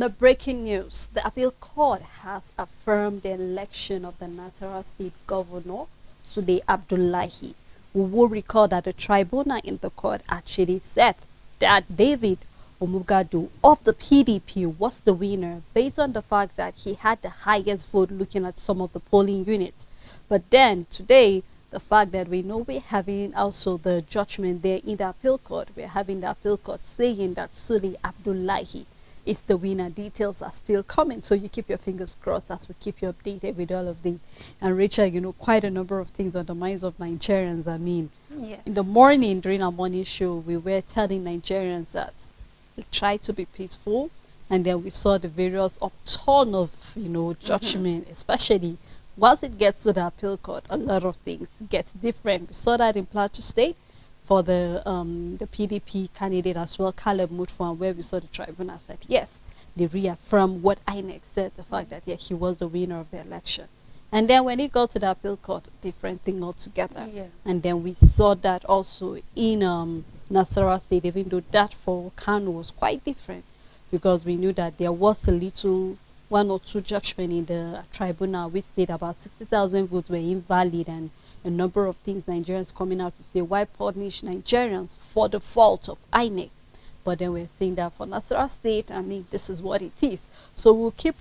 the breaking news, the appeal court has affirmed the election of the Nasarawa state governor, Sule Abdullahi. We will recall that the tribunal in the court actually said that David Omugadu of the PDP was the winner based on the fact that he had the highest vote looking at some of the polling units. But then today, the fact that we know we're having also the judgment there in the appeal court, we're having the appeal court saying that Sule Abdullahi is the winner. Details are still coming, so you keep your fingers crossed as we keep you updated with all of the. And Rachel, quite a number of things on the minds of Nigerians. I mean, Yes. in the morning during our morning show, we were telling Nigerians that try to be peaceful, and then we saw the various upturn of judgment, especially once it gets to the appeal court. A lot of things get different. We saw that in Plateau State for the PDP candidate as well, Caleb Mutfwan, where we saw the tribunal said yes, they reaffirmed what INEC said, the fact that he was the winner of the election. And then when it got to the appeal court, different thing altogether. Yeah. And then we saw that also in Nasarawa State, even though that for Kano was quite different, because we knew that there was a little one or two judgment in the tribunal which said about 60,000 votes were invalid, and a number of things Nigerians coming out to say why punish Nigerians for the fault of INEC. But then we're saying that for Nasarawa State, I mean, this is what it is. So we'll keep,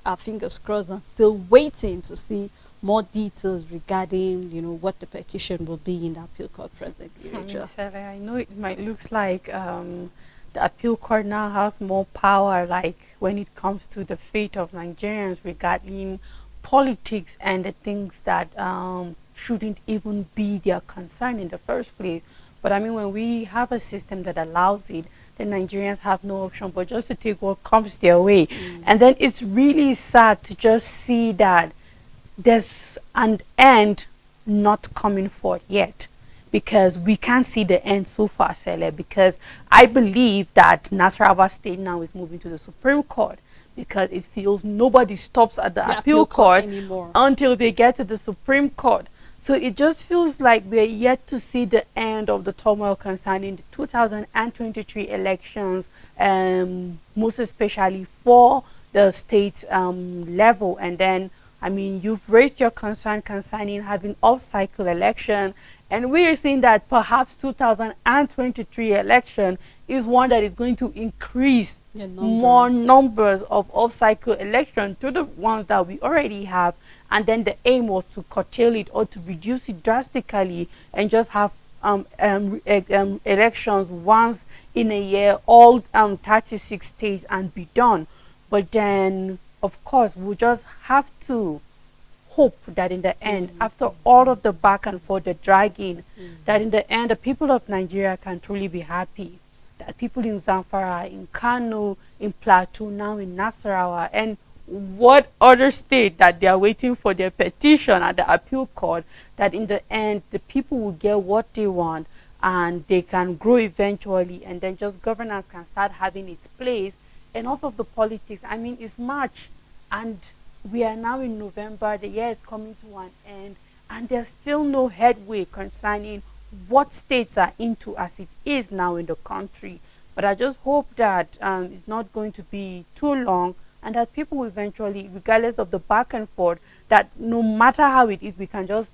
our fingers crossed and still waiting to see more details regarding, what the petition will be in the appeal court presently, Rachel. I know it might look like the appeal court now has more power, like when it comes to the fate of Nigerians regarding politics and the things that shouldn't even be their concern in the first place. But I mean, when we have a system that allows it, the Nigerians have no option but just to take what comes their way. And then it's really sad to just see that there's an end not coming forth yet, because we can't see the end so far, Sele, because I believe that Nasarawa State now is moving to the Supreme Court, because it feels nobody stops at the appeal court anymore until they get to the Supreme Court. So it just feels like we're yet to see the end of the turmoil concerning the 2023 elections, most especially for the state level. And then, I mean, you've raised your concern concerning having off-cycle election, and we are seeing that perhaps 2023 election is one that is going to increase more numbers of off-cycle election to the ones that we already have. And then the aim was to curtail it or to reduce it drastically and just have elections once in a year, all 36 states, and be done. But then, of course, we just have to hope that in the end, after all of the back and forth, the dragging, that in the end, the people of Nigeria can truly be happy. That people in Zamfara, in Kano, in Plateau, now in Nasarawa, and what other state that they are waiting for their petition at the appeal court, that in the end, the people will get what they want and they can grow eventually, and then just governance can start having its place. Enough of the politics. I mean, it's March and we are now in November, the year is coming to an end, and there's still no headway concerning what states are into as it is now in the country. But I just hope that it's not going to be too long, and that people will eventually, regardless of the back and forth, that no matter how it is, we can just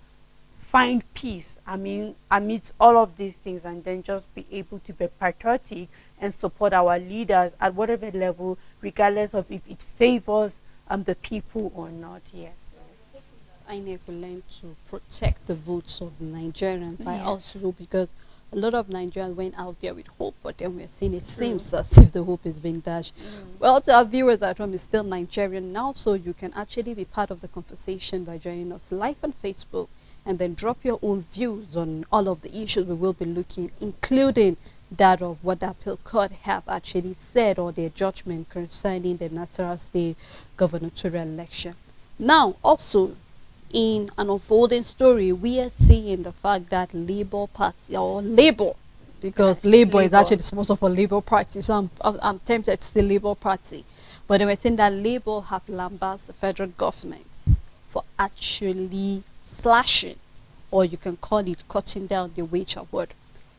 find peace, I mean, amidst all of these things, and then just be able to be patriotic and support our leaders at whatever level, regardless of if it favors the people or not. Yes. INEC will learn to protect the votes of Nigerians by also, because a lot of Nigerians went out there with hope, but then we're seeing it seems as if the hope is being dashed. Well, to our viewers at home, is still Nigerian now, so you can actually be part of the conversation by joining us live on Facebook, and then drop your own views on all of the issues we will be looking, including that of what the appeal court have actually said, or their judgment concerning the Nasarawa State gubernatorial election. Now, also, in an unfolding story, we are seeing the fact that Labour Party, or Labour, because Labour is actually the sponsor for Labour Party, so I'm tempted it's the Labour Party. But they were saying that Labour have lambasted the federal government for actually slashing, or you can call it cutting down, the wage award.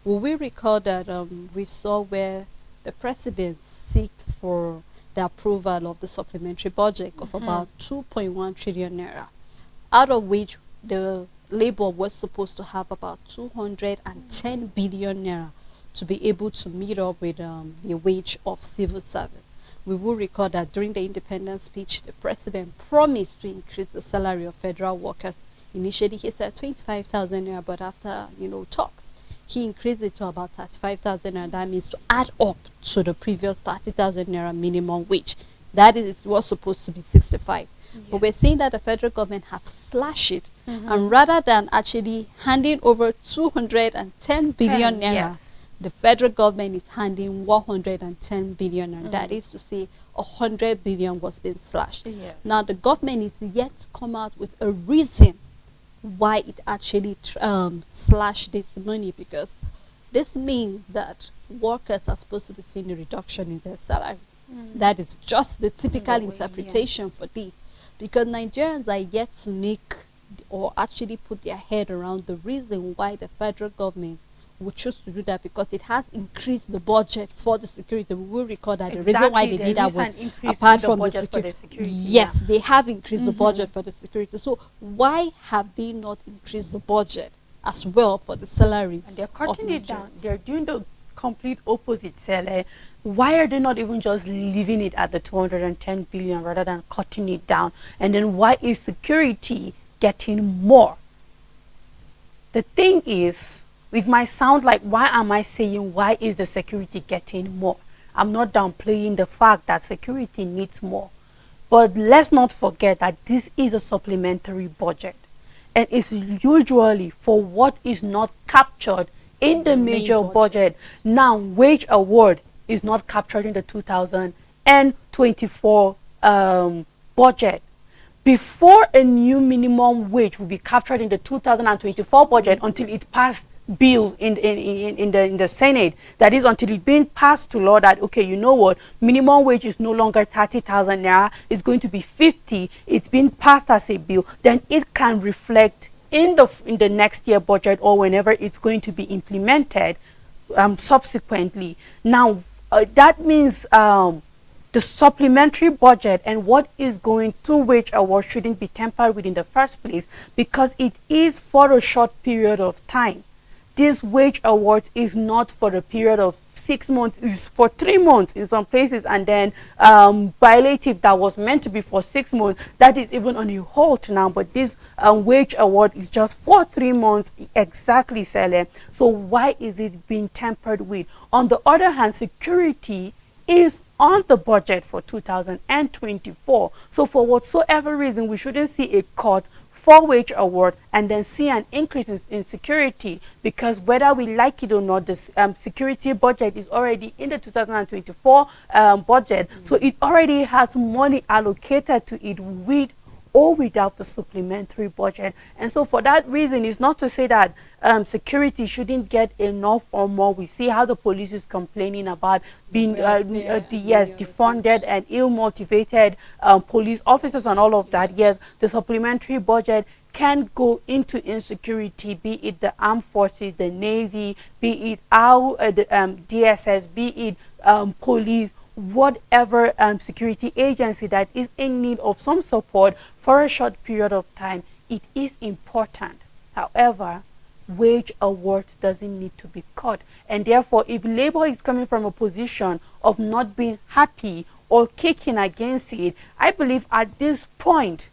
Will we recall that we saw where the president sought for the approval of the supplementary budget of about 2.1 trillion naira, out of which the Labour was supposed to have about 210 billion naira to be able to meet up with the wage of civil service. We will recall that during the independence speech, the president promised to increase the salary of federal workers. Initially, he said 25,000 naira, but after talks, he increased it to about 35,000 naira. That means to add up to the previous 30,000 naira minimum wage. That is was supposed to be 65. But we're seeing that the federal government have slashed it, and rather than actually handing over 210 billion naira, the federal government is handing 110 billion, and that is to say 100 billion was being slashed. Now the government is yet to come out with a reason why it actually slashed this money, because this means that workers are supposed to be seeing a reduction in their salaries. That is just the typical interpretation for this, because Nigerians are yet to make or actually put their head around the reason why the federal government would choose to do that, because it has increased the budget for the security. We will record that the reason why they did that was apart from the security. Yes, they have increased the budget for the security. So why have they not increased the budget as well for the salaries? And they're cutting it down. They're doing the complete opposite, Sele. Why are they not even just leaving it at the 210 billion rather than cutting it down? And then why is security getting more? The thing is, it might sound like, why am I saying why is the security getting more? I'm not downplaying the fact that security needs more. But let's not forget that this is a supplementary budget. And it's usually for what is not captured in the major budget. Now, wage award is not captured in the 2024 budget. Before a new minimum wage will be captured in the 2024 budget until it passed bills in the Senate, that is until it's being passed to law that, okay, you know what, minimum wage is no longer 30,000 naira, it's going to be 50, it's been passed as a bill, then it can reflect in the next year budget or whenever it's going to be implemented subsequently. Now that means the supplementary budget and what is going to wage award shouldn't be tampered with in the first place, because it is for a short period of time. This wage award is not for a period of 6 months, it's for 3 months in some places, and then violative that was meant to be for 6 months, that is even on a halt now. But this wage award is just for 3 months exactly, Sele. So why is it being tampered with? On the other hand, security is on the budget for 2024. So for whatsoever reason, we shouldn't see a cut for wage award and then see an increase in security, because whether we like it or not, the security budget is already in the 2024 budget. So it already has money allocated to it with or without the supplementary budget. And so for that reason, it's not to say that security shouldn't get enough or more. We see how the police is complaining about being defunded and ill-motivated police officers and all of that. Yes, the supplementary budget can go into insecurity, be it the armed forces, the Navy, be it our the DSS, be it police, whatever security agency that is in need of some support for a short period of time. It is important. However, wage awards doesn't need to be cut, and therefore if Labour is coming from a position of not being happy or kicking against it, I believe at this point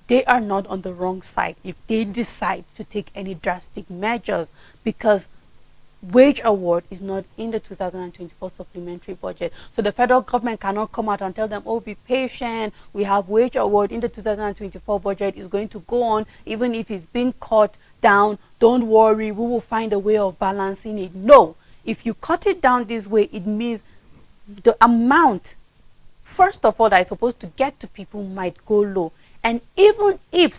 they are not on the wrong side if they decide to take any drastic measures, because wage award is not in the 2024 supplementary budget. So the federal government cannot come out and tell them, oh, be patient, we have wage award in the 2024 budget, is going to go on even if it's been cut down, don't worry, we will find a way of balancing it. No, if you cut it down this way, it means the amount, first of all, that is supposed to get to people might go low. And even if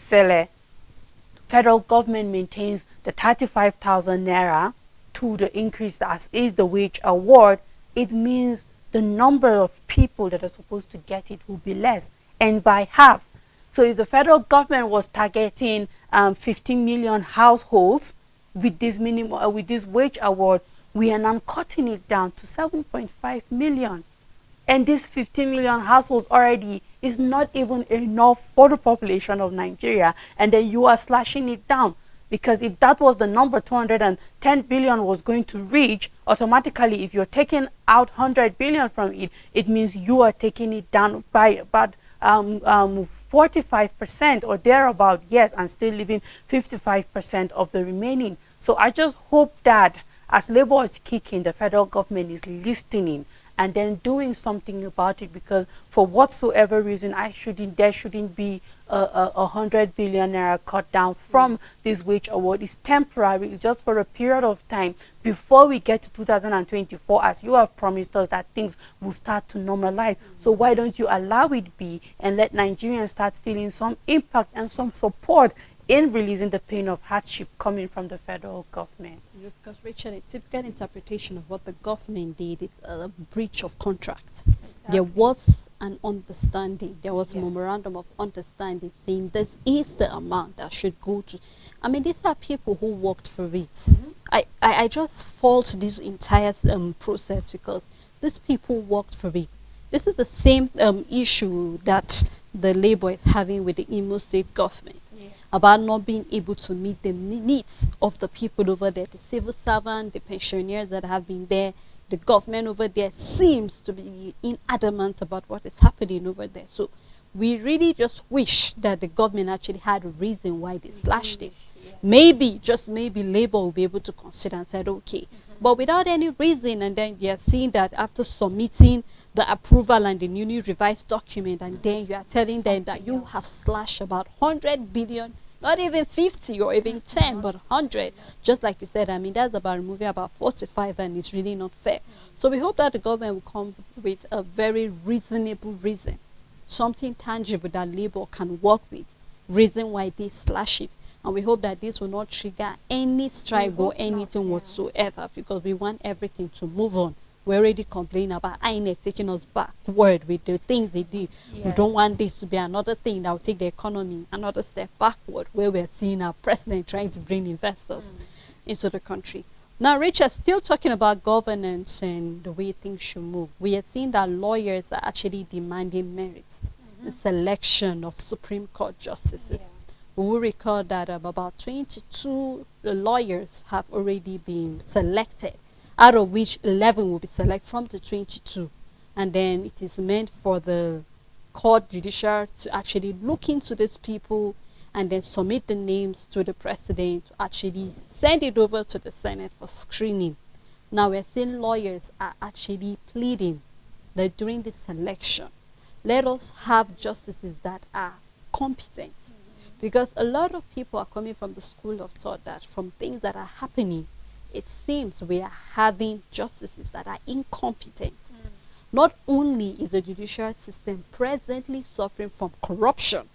federal government maintains the 35,000 naira to the increase as is the wage award, it means the number of people that are supposed to get it will be less, and by half. So if the federal government was targeting 15 million households with this with this wage award, we are now cutting it down to 7.5 million. And these 15 million households already is not even enough for the population of Nigeria. And then you are slashing it down. Because if that was the number 210 billion was going to reach, automatically, if you're taking out 100 billion from it, it means you are taking it down by about 45% or thereabout, yes, and still leaving 55% of the remaining. So I just hope that as Labour is kicking, the federal government is listening and then doing something about it, because for whatsoever reason there shouldn't be a 100 billion naira cut down from this wage award. It's temporary. It's just for a period of time before we get to 2024, as you have promised us that things will start to normalize. So why don't you allow it be and let Nigerians start feeling some impact and some support in releasing the pain of hardship coming from the federal government? Because, Richard, a typical interpretation of what the government did is a breach of contract. Exactly. There was an understanding. There was a memorandum of understanding saying this is the amount that should go to. I mean, these are people who worked for it. I just fault this entire process because these people worked for it. This is the same issue that the Labour is having with the Imo State government. About not being able to meet the needs of the people over there, the civil servant, the pensioners that have been there, the government over there seems to be adamant about what is happening over there. So we really just wish that the government actually had a reason why they slashed this. Maybe, just maybe, Labour will be able to consider and said, okay. But without any reason, and then you're seeing that after submitting the approval and the newly revised document, and then you are telling them that you have slashed about 100 billion, not even 50 or even 10, but 100. Just like you said, I mean, that's about removing about 45, and it's really not fair. So we hope that the government will come with a very reasonable reason, something tangible that Labour can work with, reason why they slash it. And we hope that this will not trigger any strike or anything whatsoever, because we want everything to move on. We're already complaining about INEC taking us backward with the things they did. We don't want this to be another thing that will take the economy another step backward, where we're seeing our president trying to bring investors into the country. Now, Richard, still talking about governance and the way things should move. We are seeing that lawyers are actually demanding merit, the selection of Supreme Court justices. We will recall that about 22 lawyers have already been selected, out of which 11 will be selected from the 22. And then it is meant for the court judiciary to actually look into these people and then submit the names to the president to actually send it over to the Senate for screening. Now we're seeing lawyers are actually pleading that during this selection, let us have justices that are competent. Because a lot of people are coming from the school of thought that from things that are happening, it seems we are having justices that are incompetent. Not only is the judicial system presently suffering from corruption,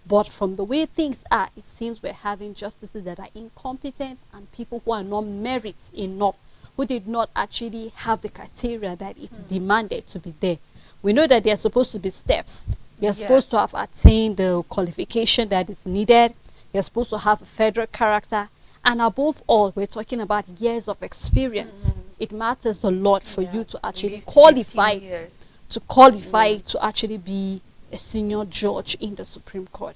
but from the way things are, it seems we're having justices that are incompetent and people who are not merit enough, who did not actually have the criteria that is demanded to be there. We know that there are supposed to be steps. You're supposed to have attained the qualification that is needed. You're supposed to have a federal character. And above all, we're talking about years of experience. It matters a lot for you to actually qualify, to actually be a senior judge in the Supreme Court.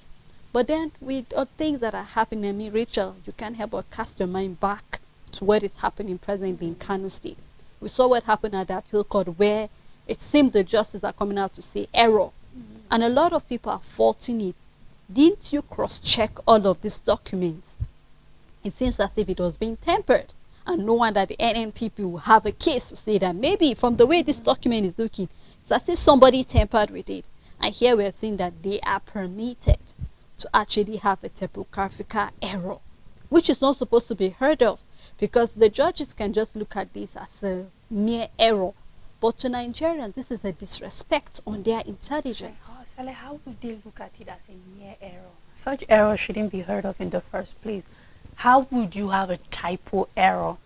But then with things that are happening, I mean, Rachel, you can't help but cast your mind back to what is happening presently in Kano State. We saw what happened at the appeal court, where it seemed the justices are coming out to say error. And a lot of people are faulting it. Didn't you cross-check all of these documents? It seems as if it was being tempered. And no wonder the NNPP will have a case to say that maybe from the way this document is looking, it's as if somebody tampered with it. And here we're seeing that they are permitted to actually have a typographical error, which is not supposed to be heard of, because the judges can just look at this as a mere error. But to Nigerians, this is a disrespect on their intelligence. Sally, how would they look at it as a mere error? Such error shouldn't be heard of in the first place. How would you have a typo error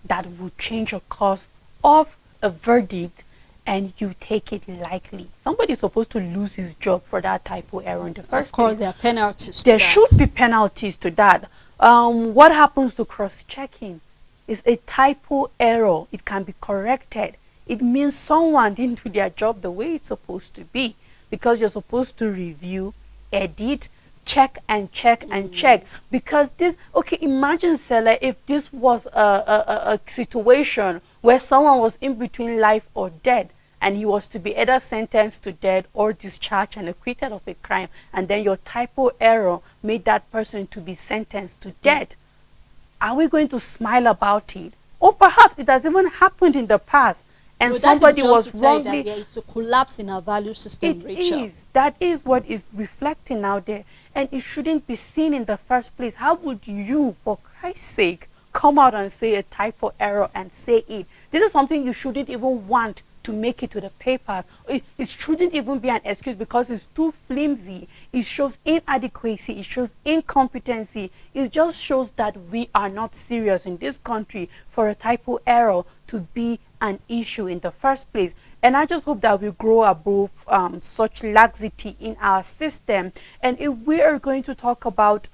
that would change the course of a verdict and you take it lightly? Somebody's supposed to lose his job for that typo error in the first place. Of course, there are penalties. There should be penalties to that. What happens to cross-checking? It's a typo error. It can be corrected it means someone didn't do their job the way it's supposed to be, because you're supposed to review, edit, check and check and check. Because this, okay, imagine, Sele, if this was a situation where someone was in between life or death, and he was to be either sentenced to death or discharged and acquitted of a crime, and then your typo error made that person to be sentenced to death. Are we going to smile about it? Or perhaps it has even happened in the past, and somebody was wrongly. It's a collapse in our value system, It Rachel. is. That is what is reflecting out there, and it shouldn't be seen in the first place. How would you, for Christ's sake, come out and say a typo error and say it? This is something you shouldn't even want to make it to the paper. It shouldn't even be an excuse, because it's too flimsy. It shows inadequacy. It shows incompetency. It just shows that we are not serious in this country for a typo error to be an issue in the first place. And I just hope that we grow above such laxity in our system. And if we are going to talk about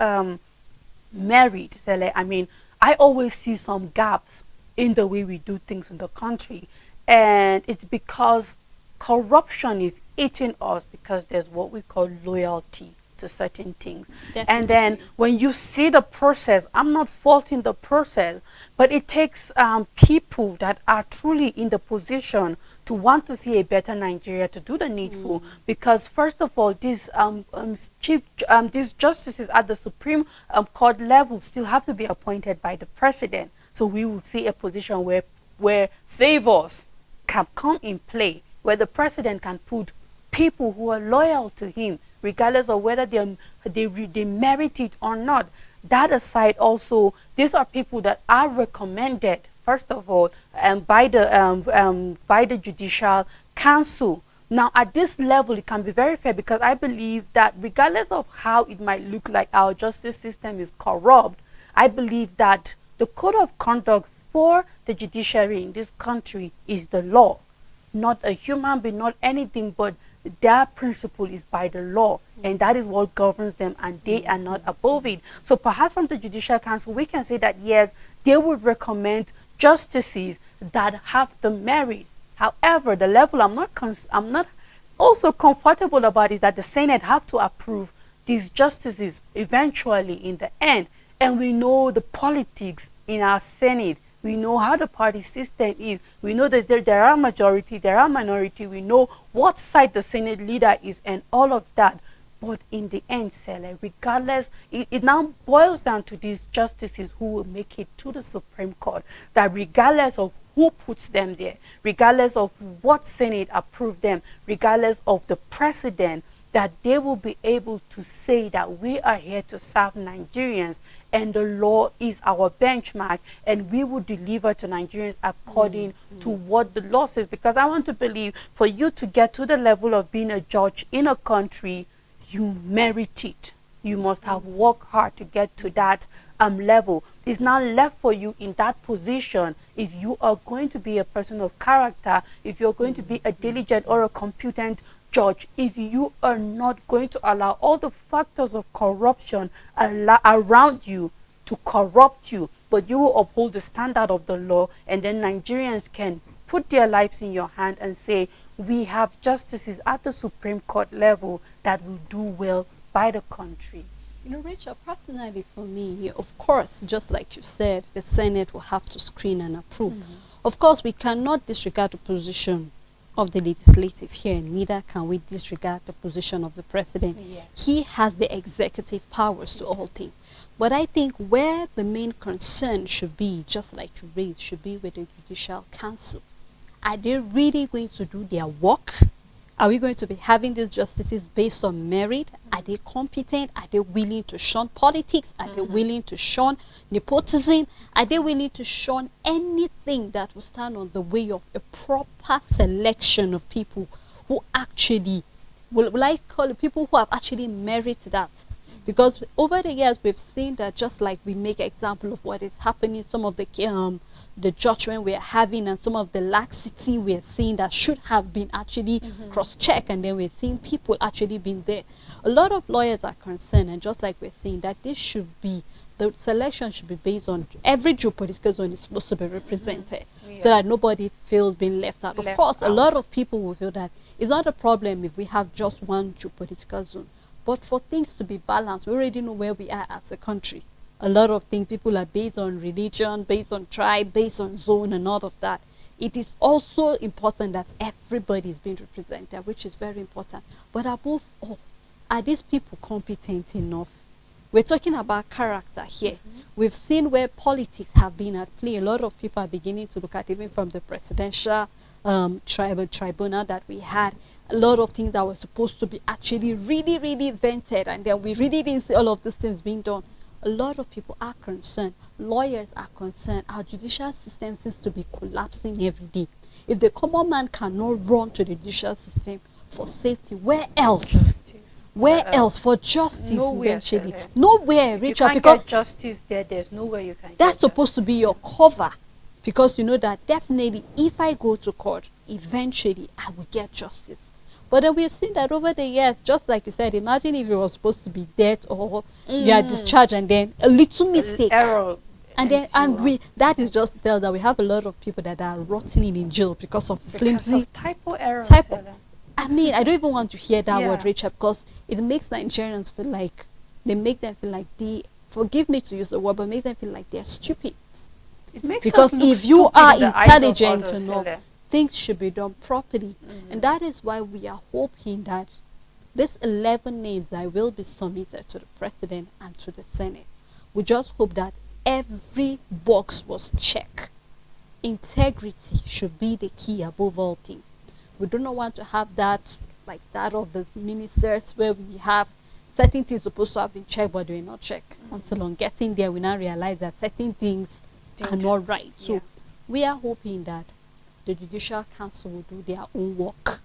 merit, Sele, I mean, I always see some gaps in the way we do things in the country. And it's because corruption is eating us, because there's what we call loyalty to certain things. Definitely. And then when you see the process, I'm not faulting the process, but it takes people that are truly in the position to want to see a better Nigeria to do the needful. Because first of all, these these justices at the Supreme Court level still have to be appointed by the president. So we will see a position where favors can come in play, where the president can put people who are loyal to him, regardless of whether they merit it or not. That aside, also, these are people that are recommended, first of all, by the Judicial Council. Now, at this level, it can be very fair, because I believe that regardless of how it might look like our justice system is corrupt, I believe that the code of conduct for the judiciary in this country is the law, not a human being, not anything, but their principle is by the law, and that is what governs them, and they are not above it. So perhaps from the Judicial Council, we can say that yes, they would recommend justices that have the merit. However, the level I'm not also comfortable about is that the Senate have to approve these justices eventually in the end. And we know the politics in our Senate. We know how the party system is. We know that there are majority, there are minority. We know what side the Senate leader is and all of that. But in the end, Sele, regardless, it now boils down to these justices who will make it to the Supreme Court, that regardless of who puts them there, regardless of what Senate approved them, regardless of the president, that they will be able to say that we are here to serve Nigerians, and the law is our benchmark, and we will deliver to Nigerians according to what the law says. Because I want to believe, for you to get to the level of being a judge in a country, you merit it. You must have worked hard to get to that level. It's now left for you in that position if you are going to be a person of character, if you're going to be a diligent or a competent judge, if you are not going to allow all the factors of corruption around you to corrupt you, but you will uphold the standard of the law, and then Nigerians can put their lives in your hand and say, we have justices at the Supreme Court level that will do well by the country. You know, Rachel, personally for me, of course, just like you said, the Senate will have to screen and approve. Of course, we cannot disregard the position of the legislative here, neither can we disregard the position of the president. He has the executive powers to all things. But I think where the main concern should be, just like you raised, should be with the Judicial Council. Are they really going to do their work? Are we going to be having these justices based on merit? Are they competent? Are they willing to shun politics? Are they willing to shun nepotism? Are they willing to shun anything that will stand on the way of a proper selection of people who actually, will I call it people who have actually merited that? Because over the years, we've seen that, just like we make example of what is happening, some of the judgment we're having and some of the laxity we're seeing that should have been actually cross-checked, and then we're seeing people actually being there. A lot of lawyers are concerned, and just like we're saying, that this should be the selection should be based on every geopolitical zone is supposed to be represented, Yeah. so that nobody feels being left out. Of Left course, a out. lot of people will feel that it's not a problem if we have just one geopolitical zone, but for things to be balanced, we already know where we are as a country. A lot of things, people are based on religion, based on tribe, based on zone, and all of that. It is also important that everybody is being represented, which is very important. But above all, are these people competent enough? We're talking about character here. We've seen where politics have been at play. A lot of people are beginning to look at, even from the presidential tribunal that we had, a lot of things that were supposed to be actually really, really vented, and then we really didn't see all of these things being done. A lot of people are concerned. Lawyers are concerned. Our judicial system seems to be collapsing every day. If the common man cannot run to the judicial system for safety, where else? Justice. Where else for justice? Nowhere, Eventually, Sele. nowhere, If you Rachel, can't because get justice there, there's nowhere you can that's get supposed to be your cover, because you know that definitely if I go to court, eventually I will get justice. But then we've seen that over the years, just like you said, imagine if it was supposed to be death, or you are discharged, and then a little mistake, error. and then that is just to tell that we have a lot of people that are rotting in jail because of flimsy typo errors. typo. Sele. I mean, I don't even want to hear that Yeah. word, Rachel, because it makes Nigerians feel like, forgive me to use the word, but makes them feel like they're stupid. It makes Because us look if you stupid are in the eyes of intelligent others, enough, Sele. things should be done properly. And that is why we are hoping that these 11 names that will be submitted to the president and to the Senate, we just hope that every box was checked. Integrity should be the key above all things. We do not want to have that, like that of the ministers, where we have certain things supposed to have been checked, but they were not checked. Until on getting there, we now realize that certain things are not right. So Yeah. we are hoping that the Judicial Council will do their own work.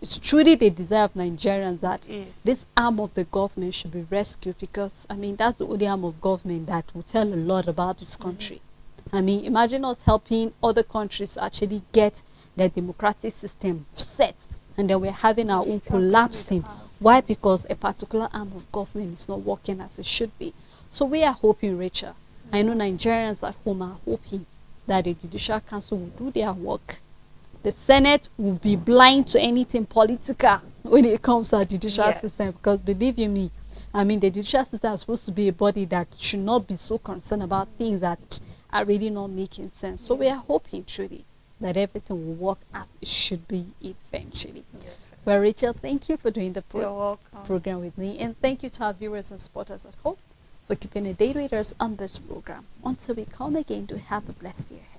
It's truly the desire of Nigerians that Yes. this arm of the government should be rescued, because I mean that's the only arm of government that will tell a lot about this country. I mean, imagine us helping other countries actually get their democratic system set, and then we're having our own collapsing. Why? Because a particular arm of government is not working as it should be. So we are hoping, Rachel, I know Nigerians at home are hoping that the Judicial Council will do their work. The Senate will be blind to anything political when it comes to our judicial Yes. system, because believe you me, I mean, the judicial system is supposed to be a body that should not be so concerned about things that are really not making sense. So we are hoping truly that everything will work as it should be eventually. Yes. Well, Rachel, thank you for doing the You're welcome. program with me, and thank you to our viewers and supporters at home for keeping a date with us on this program. Until we come again, do have a blessed year ahead.